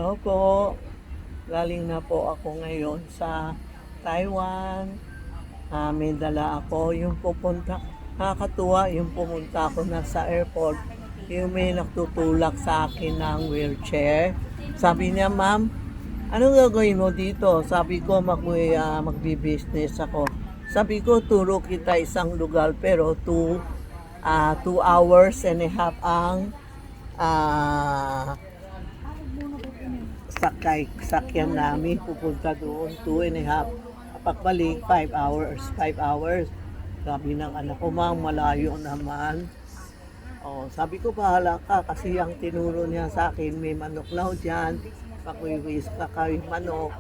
Hello po. Galing na po ako ngayon sa Taiwan. May dala ako. Yung pupunta, nakakatuwa yung pumunta ako na sa airport. Yung may nagtutulak sa akin ng wheelchair. Sabi niya, ma'am, anong gagawin mo dito? Sabi ko, magbi-business ako. Sabi ko, turo kita isang lugar pero 2 hours and a half ang sakyan namin pupunta doon, 2 and a half. Pagbalik, 5 hours. 5 hours. Sabi ng anak ko, ma'am, malayo naman. Sabi ko, bahala ka kasi ang tinuro niya sa akin, may manok daw dyan. Pakuiwis ka kay manok.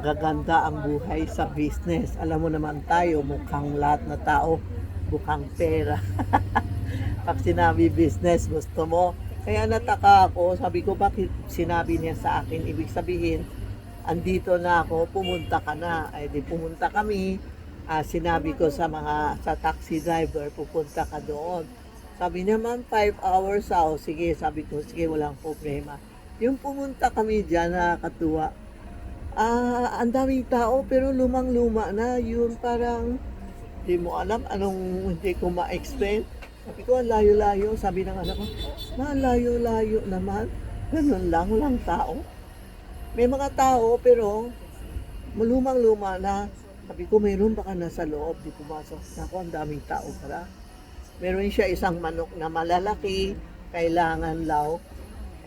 Gaganda ang buhay sa business. Alam mo naman tayo, mukhang lahat na tao, mukhang pera. Pag sinabi business, gusto mo. Kaya nataka ako, sabi ko, bakit sinabi niya sa akin? Ibig sabihin, andito na ako, pumunta ka na. Ay di pumunta kami. Sinabi ko sa taxi driver, pupunta ka doon. Sabi niya, ma'am, 5 hours ako. Sige, sabi ko, sige, walang problema. Yung pumunta kami dyan, nakakatuwa. Ang daming tao, pero lumang-luma na. Yun parang, di mo alam anong hindi ko ma-explain. Sabi ko, ang layo-layo. Sabi ng anak ko, ma, layo-layo naman. Ganun lang, walang tao. May mga tao, pero lumang-luma na. Sabi ko, mayroon baka nasa loob. Di pumasok. Ako, ang daming tao pala. Meron siya isang manok na malalaki. Kailangan law.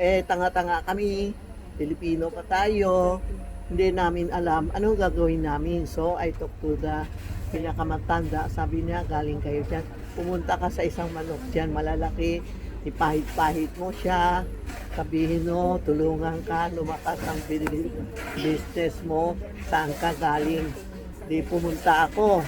Tanga-tanga kami. Pilipino pa tayo. Hindi namin alam anong gagawin namin. So, I talked to the pinakamatanda. Sabi niya, galing kayo dyan. Pumunta ka sa isang manok dyan, malalaki. Ipahit-pahit mo siya. Sabihin mo, tulungan ka, lumakas ang business mo. Saan ka galing? Di pumunta ako.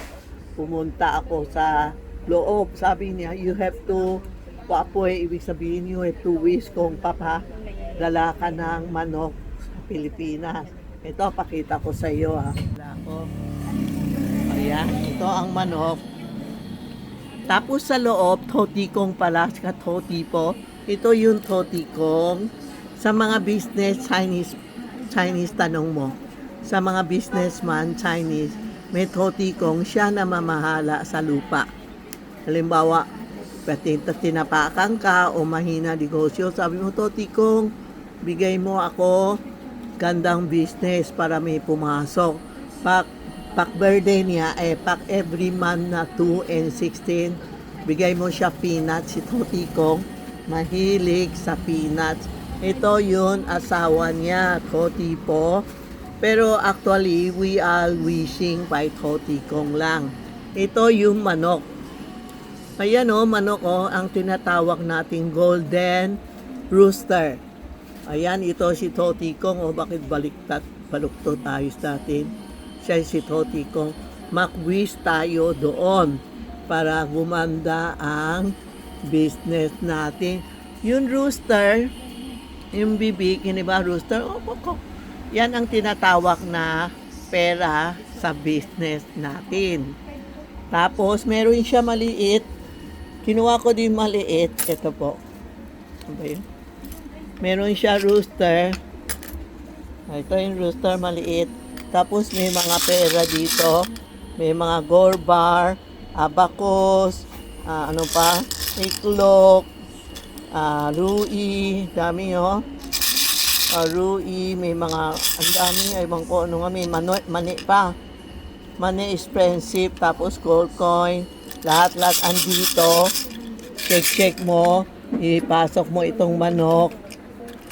Pumunta ako sa loob. Sabi niya, you have to, papoy, ibig sabihin, you have to wish kung papadala ka ng manok sa Pilipinas. Ito, pakita ko sa iyo ha. Ayan, ito ang manok. Tapos sa loob, totikong pala, saka totipo. Ito yung totikong. Sa mga business, Chinese tanong mo. Sa mga businessman, Chinese, may totikong siya na mamahala sa lupa. Halimbawa, tinapakan ka o mahina negosyo, sabi mo, totikong, bigay mo ako gandang business para may pumasok. Pak birthday niya, pak every month na 2 and 16, bigay mo siya peanuts. Si Totikong, mahilig sa peanuts. Ito yun, asawa niya, Totipo. Pero actually, we are wishing by Totikong lang. Ito yung manok. Ayan o, manok o, ang tinatawag nating golden rooster. Ayan, ito si Totikong o, bakit balukto tayo sa atin? Siya si Totikong. Mag-wish tayo doon para gumanda ang business natin. Yung rooster, yung bibig, yun ba rooster? Yan ang tinatawag na pera sa business natin. Tapos, meron siya maliit. Kinuha ko din maliit. Ito po. Ano ba yun? Meron siya rooster. Ito yung rooster maliit. Tapos may mga pera dito. May mga gold bar, abacus, ano pa, iklok, rui, dami oh. Rui, may mga, ang dami, ibang ko, ano nga, may mani pa. Mani expensive, tapos gold coin, lahat-lahat andito. Check mo, ipasok mo itong manok.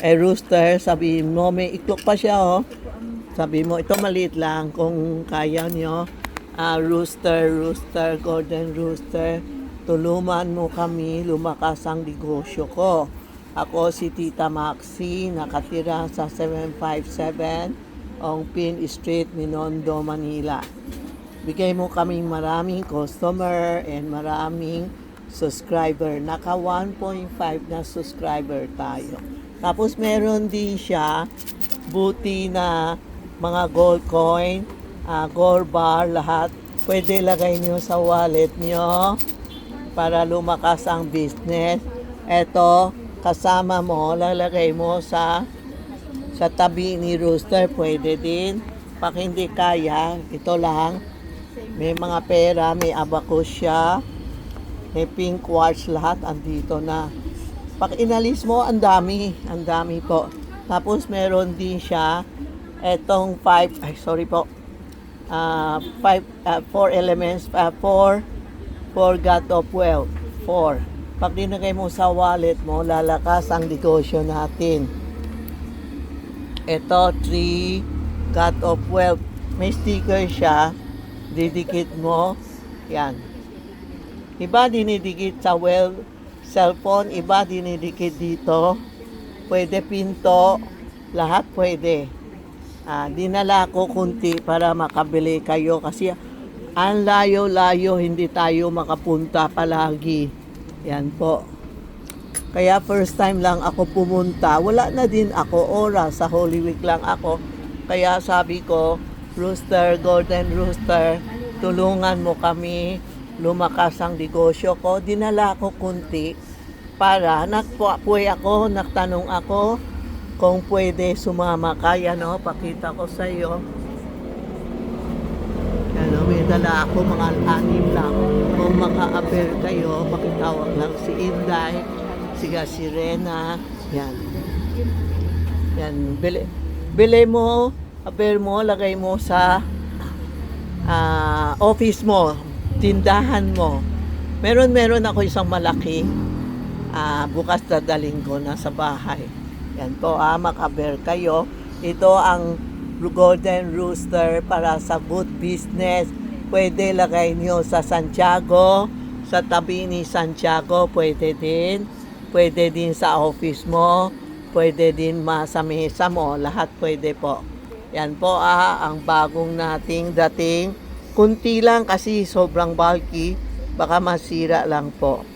Rooster, sabihin mo, may iklok pa siya oh. Sabi mo, ito maliit lang kung kaya nyo. Rooster, golden rooster. Tulungan mo kami, lumakas ang negosyo ko. Ako si Tita Maxi, nakatira sa 757 Ongpin Street, Minondo, Manila. Bigay mo kaming maraming customer and maraming subscriber. Naka 1.5 na subscriber tayo. Tapos meron din siya buti na mga gold coin, gold bar, lahat. Pwede lagay nyo sa wallet nyo para lumakas ang business. Ito, kasama mo, lalagay mo sa Sa tabi ni Rooster, pwede din. Pag hindi kaya, ito lang. May mga pera, may abacus siya. May pink quartz, lahat andito na. Pag inalis mo, ang dami po. Tapos meron din siya etong 4 elements, 4 God of Wealth, 4. Pag dinagay mo sa wallet mo, lalakas ang negosyo natin. Ito, 3 God of Wealth. May sticker siya, didikit mo, yan. Iba dinidikit sa cellphone, iba dinidikit dito. Pwede pinto, lahat pwede. Dinala ko kunti para makabili kayo kasi ang layo-layo, hindi tayo makapunta palagi. Yan po. Kaya first time lang ako pumunta. Wala na din ako oras. Sa Holy Week lang ako. Kaya sabi ko, Rooster, Golden Rooster, tulungan mo kami. Lumakas ang negosyo ko. Dinala ko kunti para nagpuwi ako, nagtanong ako kung pwede sumama ka. Yan o, pakita ko sa iyo. Yan o, may dala ako mga 6 lang. Kung maka-aber kayo, pakitawag lang si Inday, si Rena. Yan. Yan. Bili mo, aber mo, lagay mo sa office mo, tindahan mo. Meron ako isang malaki. Bukas dadaling ko na sa bahay. Yan po, makaber kayo. Ito ang Golden Rooster para sa good business. Pwede lagay nyo sa Santiago, sa tabi ni Santiago, pwede din. Pwede din sa office mo, pwede din sa mesa mo, lahat pwede po. Yan po ang bagong nating dating. Kunti lang kasi sobrang bulky, baka masira lang po.